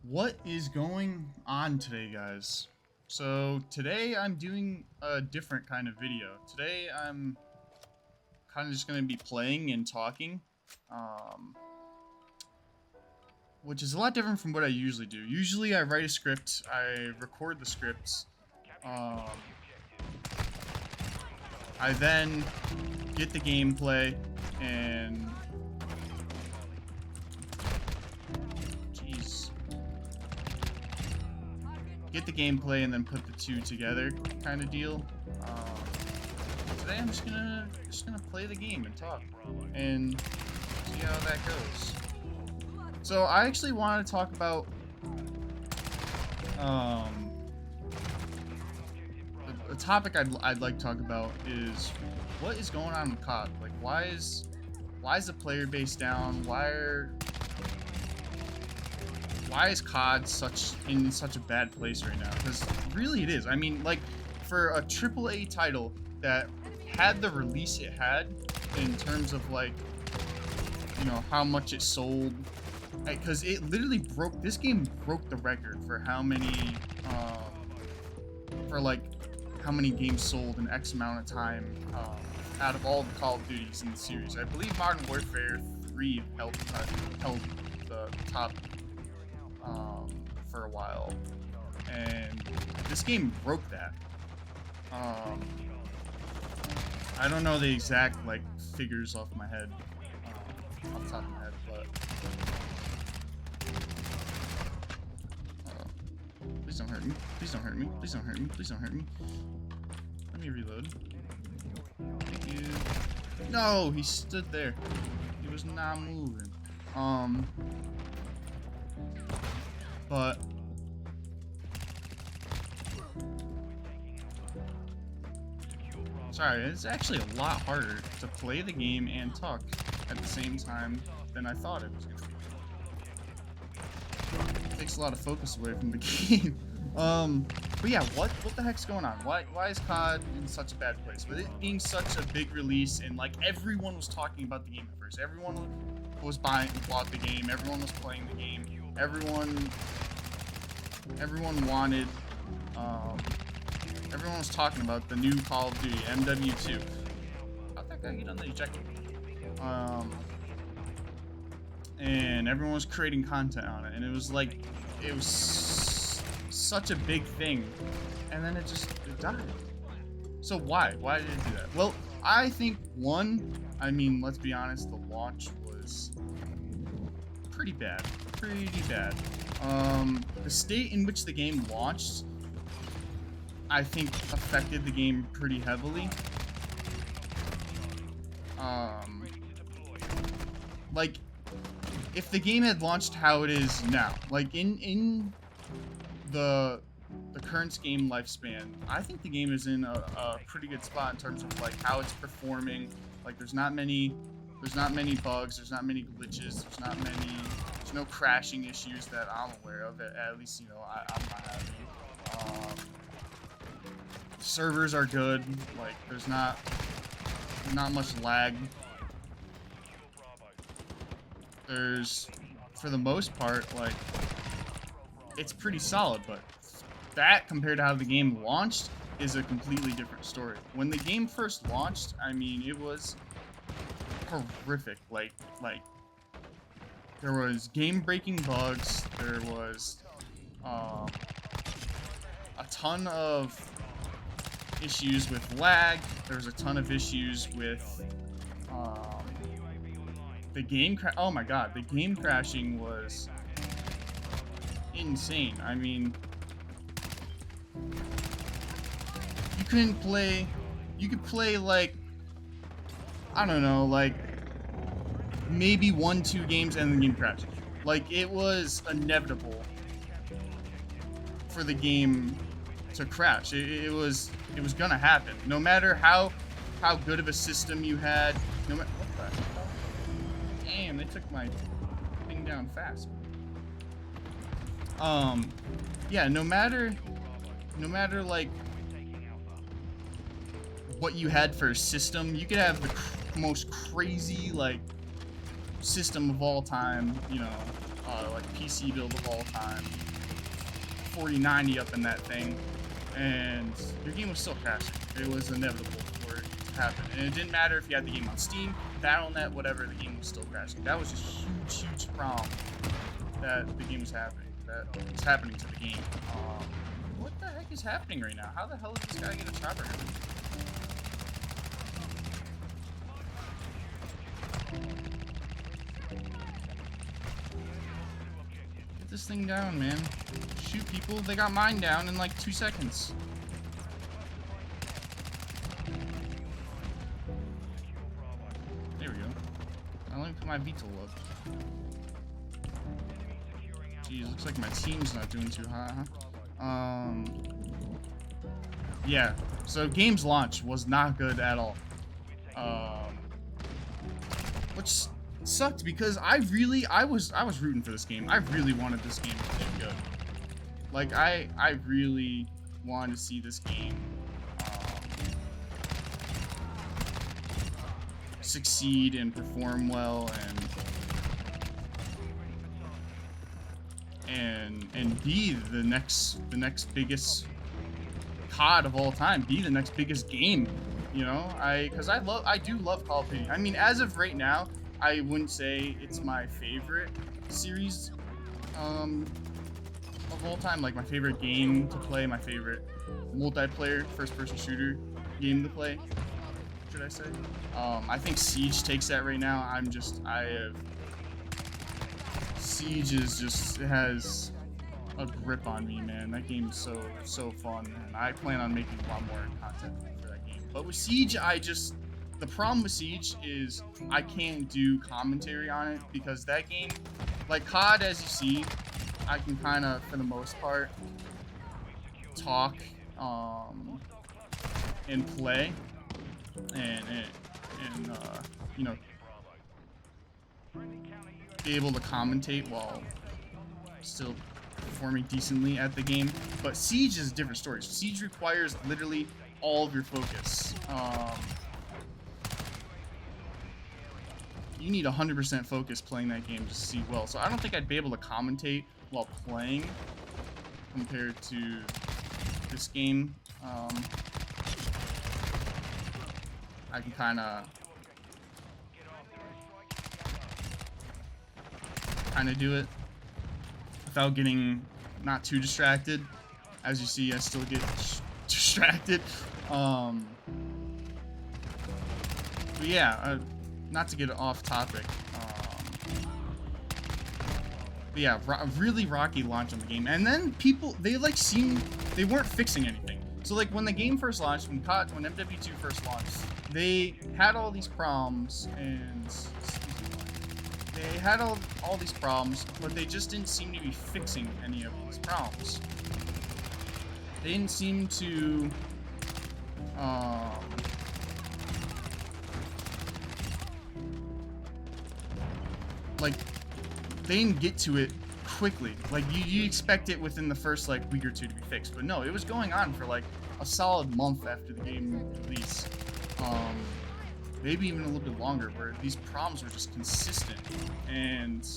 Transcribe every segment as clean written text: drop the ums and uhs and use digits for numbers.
What is going on today, guys? So today I'm doing a different kind of video. Today I'm kind of just going to be playing and talking, which is a lot different from what I usually do. Usually I write a script, I record the scripts, I then get the gameplay and then put the two together, kind of deal. Today I'm just gonna play the game and talk and see how that goes. So I actually want to talk about a topic I'd like to talk about is what is going on with COD. Like, why is the player base down? Why is COD in such a bad place right now? Because really it is. I mean, like, for a AAA title that had the release it had in terms of, like, you know, how much it sold, because it literally this game broke the record for how many games sold in X amount of time out of all the Call of Duties in the series. I believe Modern Warfare 3 held the top for a while, and this game broke that. I don't know the exact figures off my head, off the top of my head, but please don't hurt me. Please don't hurt me. Please don't hurt me. Please don't hurt me. Let me reload. Thank you. No, he stood there. He was not moving. But sorry, it's actually a lot harder to play the game and talk at the same time than I thought it was going to be. It takes a lot of focus away from the game. But yeah, what the heck's going on? Why is COD in such a bad place? With it being such a big release and everyone was talking about the game at first. Everyone bought the game, everyone was playing the game, everyone wanted, everyone was talking about the new Call of Duty, MW2. How'd that guy get on the ejector? And everyone was creating content on it, and it was such a big thing, and then it died. So why did it do that? Well, I think let's be honest, the launch was pretty bad. The state in which the game launched, I think, affected the game pretty heavily. If the game had launched how it is now, in the current game lifespan, I think the game is in a pretty good spot in terms of how it's performing. There's not many bugs, there's not many glitches, there's no crashing issues that I'm aware of. At least, I'm not having. Servers are good. There's not much lag. There's, for the most part, it's pretty solid, but that compared to how the game launched is a completely different story. When the game first launched, I mean, it was horrific. There was game-breaking bugs. There was a ton of issues with lag. There was a ton of issues with the game oh my god, the game crashing was insane. I mean, you could play I don't know, maybe 1-2 games and the game crashed. It was inevitable for the game to crash. It was gonna happen. No matter how good of a system you had, no matter what the hell? Damn, they took my thing down fast. Yeah, no matter what you had for a system, you could have the most crazy system of all time, like PC build of all time, 4090 up in that thing, and your game was still crashing. It was inevitable for it to happen, and it didn't matter if you had the game on Steam, Battle.net, whatever. The game was still crashing. That was a huge problem that the game was happening. That was happening to the game. What the heck is happening right now? How the hell did this guy get a chopper? Get this thing down, man. Shoot people. They got mine down in like 2 seconds. There we go. Now let me put my VTOL up. Geez, looks like my team's not doing too hot, huh? Yeah, so game's launch was not good at all. Which sucked because I was rooting for this game. I really wanted this game to get good. Like, I really wanted to see this game succeed and perform well and be the next biggest COD of all time, be the next biggest game, you know. Because I do love Call of Duty. I mean, as of right now, I wouldn't say it's my favorite series of all time, like my favorite game to play, my favorite multiplayer first-person shooter game to play, should I say. I think Siege takes that right now. Siege it has a grip on me, man. That game is so fun, and I plan on making a lot more content for that game. But with Siege, the problem with Siege is I can't do commentary on it because that game, like COD, as you see, I can kind of, for the most part, talk and play and you know, be able to commentate while still performing decently at the game. But Siege is a different story. Siege requires literally all of your focus. You need 100% focus playing that game to see well. So I don't think I'd be able to commentate while playing compared to this game. I can kind of do it without getting not too distracted. As you see, I still get distracted. But yeah, not to get off topic. But yeah, really rocky launch on the game, and then people they weren't fixing anything. So like when the game first launched, when MW2 first launched, they had all these problems, and they had all these problems, but they just didn't seem to be fixing any of these problems. They didn't seem to like they didn't get to it quickly. Like you expect it within the first like week or two to be fixed, but no, it was going on for like a solid month after the game release, maybe even a little bit longer, where these problems were just consistent, and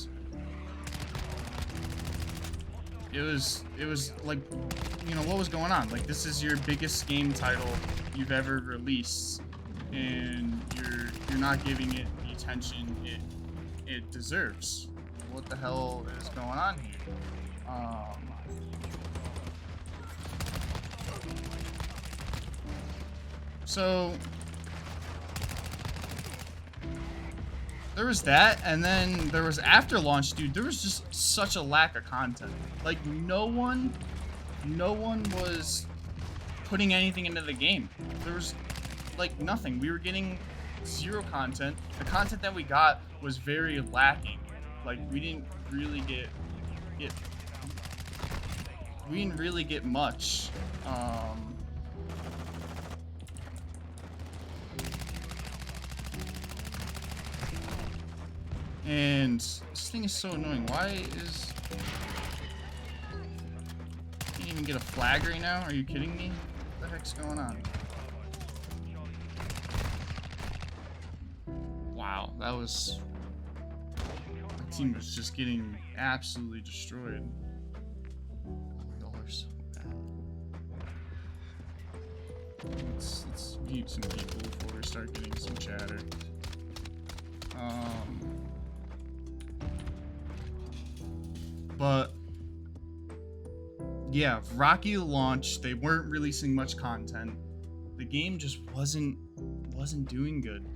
it was like, you know, what was going on? Like, this is your biggest game title you've ever released, and you're not giving it the attention it deserves. What the hell is going on here? So there was that, and then there was after launch, dude. There was just such a lack of content. Like no one was putting anything into the game. There was like nothing. We were getting zero content. The content that we got was very lacking. Like we didn't really get much. And this thing is so annoying. Why is... Can't even get a flag right now? Are you kidding me? What the heck's going on? Wow, that was... team was just getting absolutely destroyed. Y'all are so bad. Let's mute some people before we start getting some chatter. But yeah, rocky launch. They weren't releasing much content. The game just wasn't doing good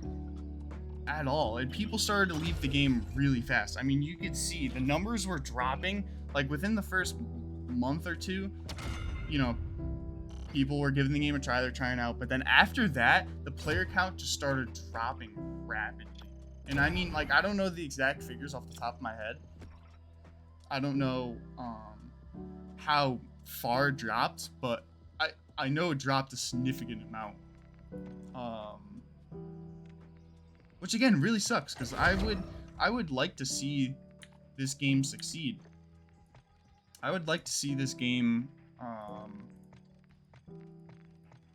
at all, and people started to leave the game really fast. I mean, you could see the numbers were dropping like within the first month or two. You know, people were giving the game a try, they're trying out, but then after that, the player count just started dropping rapidly. And I mean, like, I don't know the exact figures off the top of my head. I don't know how far it dropped, but I know it dropped a significant amount. Which again really sucks, because I would like to see this game succeed. I would like to see this game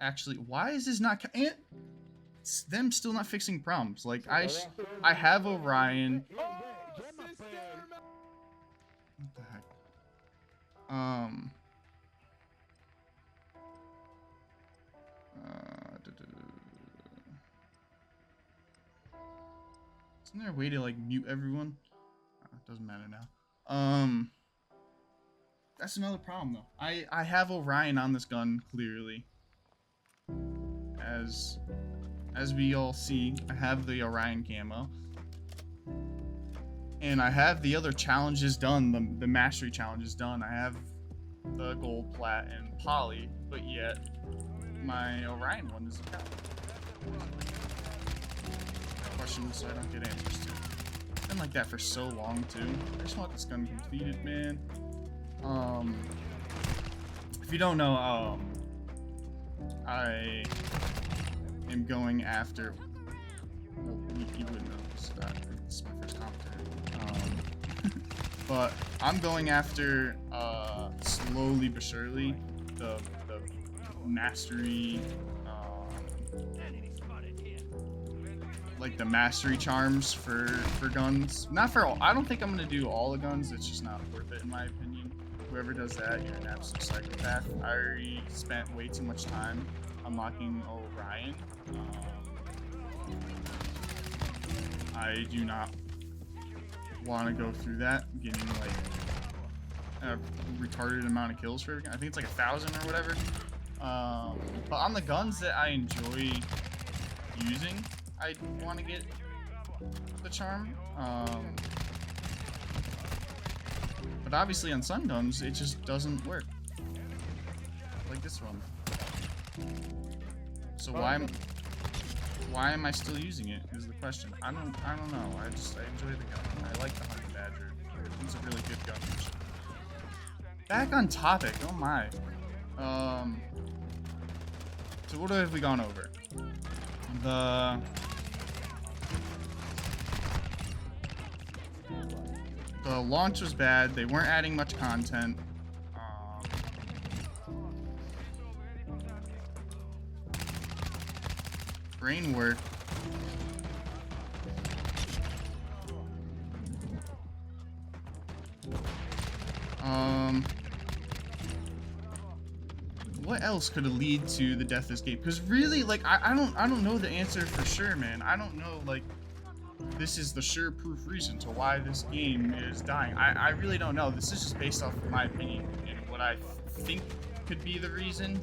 actually. Why is this not? It's them still not fixing problems. Like I have Orion. What the heck? Isn't there a way to like mute everyone? It doesn't matter now. That's another problem though. I have Orion on this gun clearly. As we all see, I have the Orion camo. And I have the other challenges done, the mastery challenges done. I have the gold, plat, and poly, but yet my Orion one is a questions so I don't get answers to. It's been like that for so long too. I just want this gun completed, man. If you don't know, I am going after. Well, you wouldn't know this. This is my first commentary. But I'm going after slowly but surely the mastery. Like the mastery charms for guns. Not for all. I don't think I'm gonna do all the guns. It's just not worth it in my opinion. Whoever does that, you're an absolute psychopath. I already spent way too much time unlocking Orion. I do not want to go through that, getting like a retarded amount of kills for every gun. I think it's like 1,000 or whatever. But on the guns that I enjoy using, I want to get the charm. But obviously on some guns, it just doesn't work. Like this one. So why am I still using it is the question. I don't know. I enjoy the gun. I like the Honey Badger. It's a really good gun. Back on topic. Oh my. So what have we gone over? The launch was bad. They weren't adding much content. Brain work. What else could it lead to the death escape? Because really, like, I don't know the answer for sure, man. I don't know, like, this is the sure proof reason to why this game is dying. I really don't know. This is just based off of my opinion and what I think could be the reason.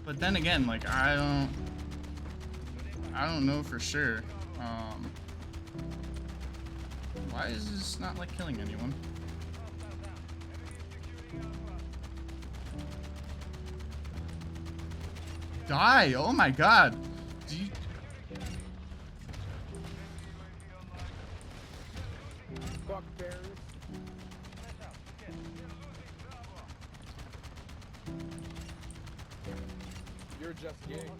But then again, like, I don't know for sure. Why is this not like killing anyone? Die! Oh my god! Do you... Fuck bears. You're just gay. Oh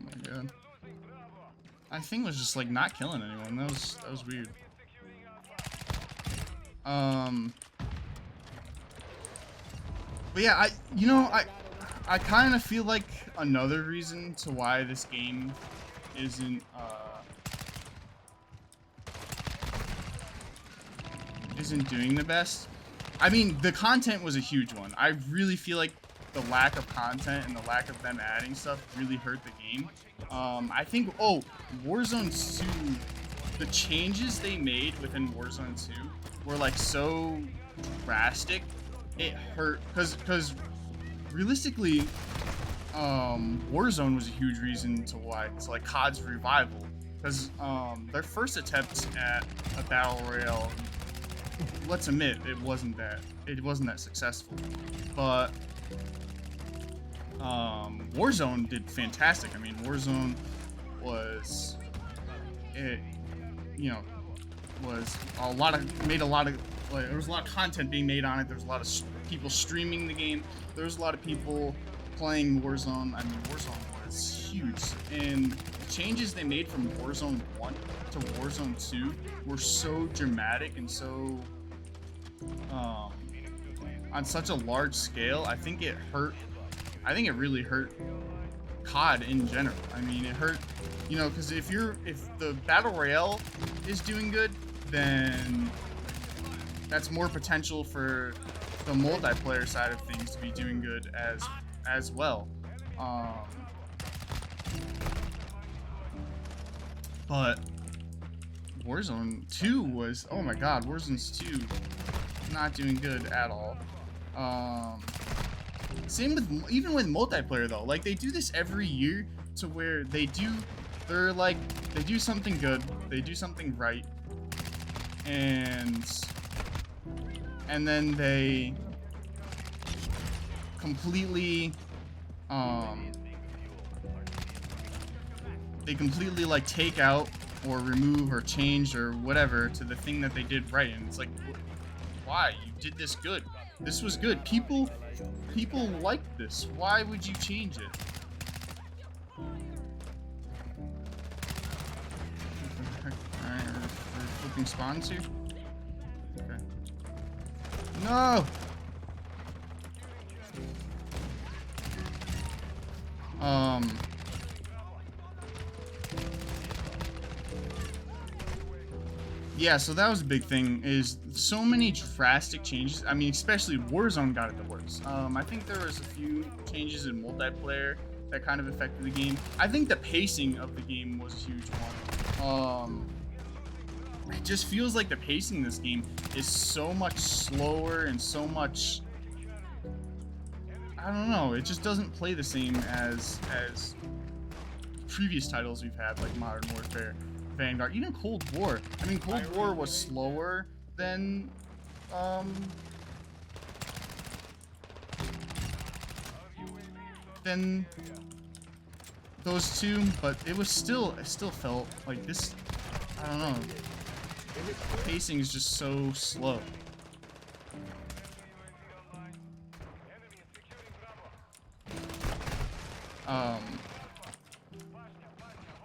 my god. I think it was just like not killing anyone. That was weird. But yeah, I kind of feel like another reason to why this game isn't doing the best. I mean, the content was a huge one. I really feel like the lack of content and the lack of them adding stuff really hurt the game. I think, Warzone 2, the changes they made within Warzone 2 were like so drastic, it hurt, because realistically, Warzone was a huge reason to why it's like COD's revival, because their first attempt at a battle royale, let's admit, it wasn't that successful, but Warzone did fantastic. I mean, Warzone was, made a lot of, like, there was a lot of content being made on it. There was a lot of people streaming the game. There was a lot of people playing Warzone. I mean, Warzone was huge, and the changes they made from Warzone 1 to Warzone 2 were so dramatic and so on such a large scale. I think it really hurt COD in general. I mean, it hurt, because if the battle royale is doing good, then that's more potential for the multiplayer side of things to be doing good as well. But Warzone 2 was, oh my god, Warzone's 2 not doing good at all. Same with, even with multiplayer though, like they do this every year to where they do something good, they do something right, and then they completely like take out or remove or change or whatever to the thing that they did right, and it's like, why? You did this good. This was good. People liked this. Why would you change it? Alright, we're flipping spawns here. Okay. No! Yeah, so that was a big thing, is so many drastic changes. I mean, especially Warzone got it the worst. I think there was a few changes in multiplayer that kind of affected the game. I think the pacing of the game was a huge one. It just feels like the pacing in this game is so much slower and so much, I don't know, it just doesn't play the same as previous titles we've had, like Modern Warfare, Vanguard, even Cold War. I mean, Cold War was slower than those two, but it still felt like this. I don't know. The pacing is just so slow.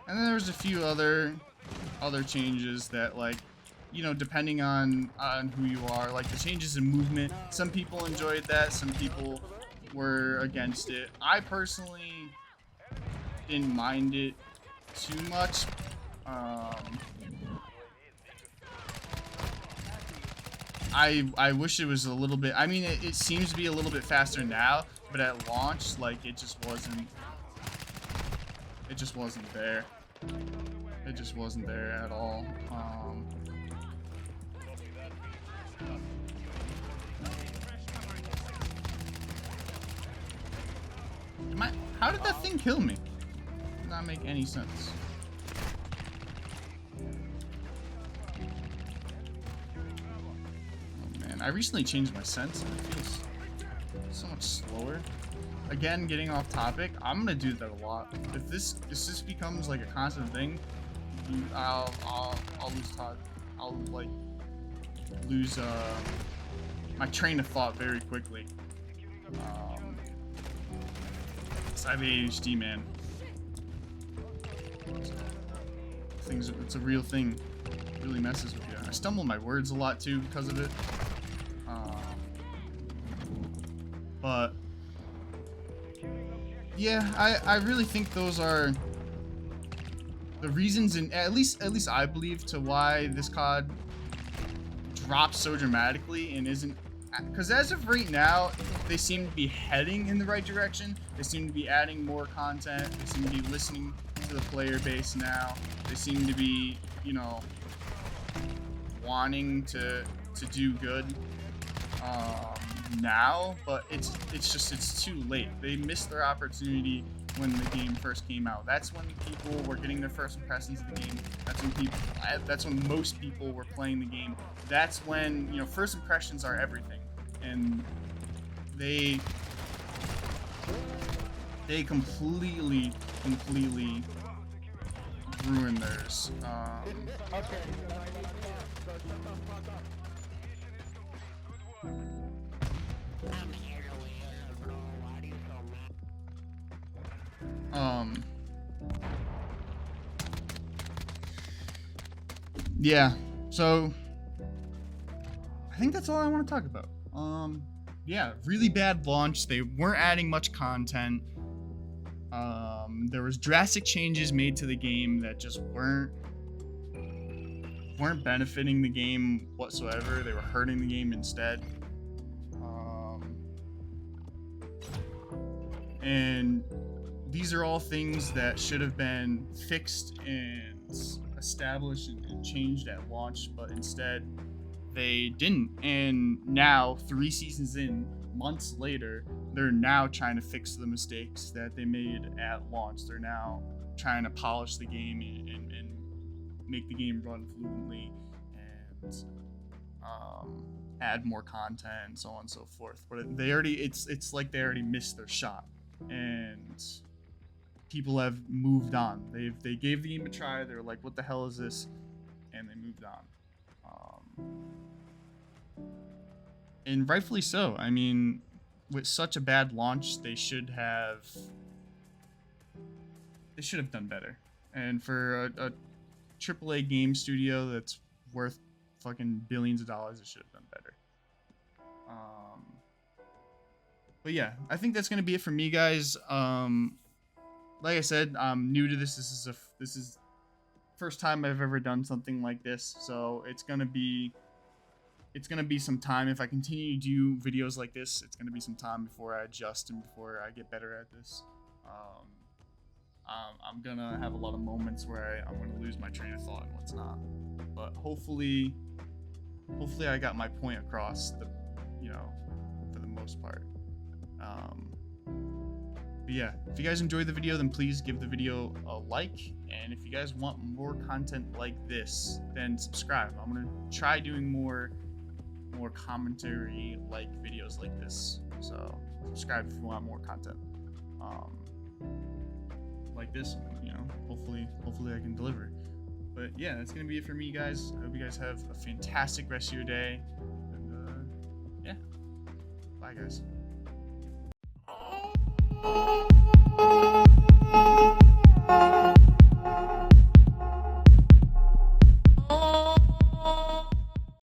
And then there's a few other changes that, like, depending on who you are, like the changes in movement. Some people enjoyed that, some people were against it. I personally didn't mind it too much. I wish it was a little bit, I mean, it seems to be a little bit faster now, but at launch, like, it just wasn't there. It just wasn't there at all. How did that thing kill me? Did not make any sense. Oh man, I recently changed my sense and it feels so much slower. Again, getting off topic, I'm gonna do that a lot. If this becomes like a constant thing, I'll lose talk. I'll like lose my train of thought very quickly. I have ADHD, man. It's a real thing. It really messes with you. I stumble my words a lot too because of it. But yeah, I really think those are the reasons, and at least I believe, to why this COD dropped so dramatically and isn't, because as of right now they seem to be heading in the right direction. They seem to be adding more content. They seem to be listening to the player base now. They seem to be, you know, wanting to do good now, but it's too late. They missed their opportunity when the game first came out. That's when people were getting their first impressions of the game. That's when most people were playing the game. That's when, you know, first impressions are everything, and they completely ruined theirs. Yeah, so I think that's all I want to talk about. Yeah, really bad launch. They weren't adding much content. There was drastic changes made to the game that just weren't benefiting the game whatsoever. They were hurting the game instead. And these are all things that should have been fixed and established and changed at launch, but instead they didn't. And now, 3 seasons in, months later, they're now trying to fix the mistakes that they made at launch. They're now trying to polish the game and make the game run fluently and add more content and so on and so forth. But they already, it's like they already missed their shot, and people have moved on. They gave the game a try. They're like, what the hell is this? And they moved on. And rightfully so. I mean, with such a bad launch, they should have done better. And for a AAA game studio that's worth fucking billions of dollars, it should have done better. But yeah, I think that's gonna be it for me, guys. Like I said, I'm new to this. This is first time I've ever done something like this, so it's gonna be some time. If I continue to do videos like this, it's gonna be some time before I adjust and before I get better at this. I'm gonna have a lot of moments where I'm gonna lose my train of thought and what's not, but hopefully I got my point across, for the most part. But yeah, if you guys enjoyed the video, then please give the video a like, and if you guys want more content like this, then subscribe. I'm gonna try doing more commentary like videos like this, so subscribe if you want more content like this. Hopefully I can deliver. But yeah, that's gonna be it for me, guys. I hope you guys have a fantastic rest of your day, and yeah, bye, guys.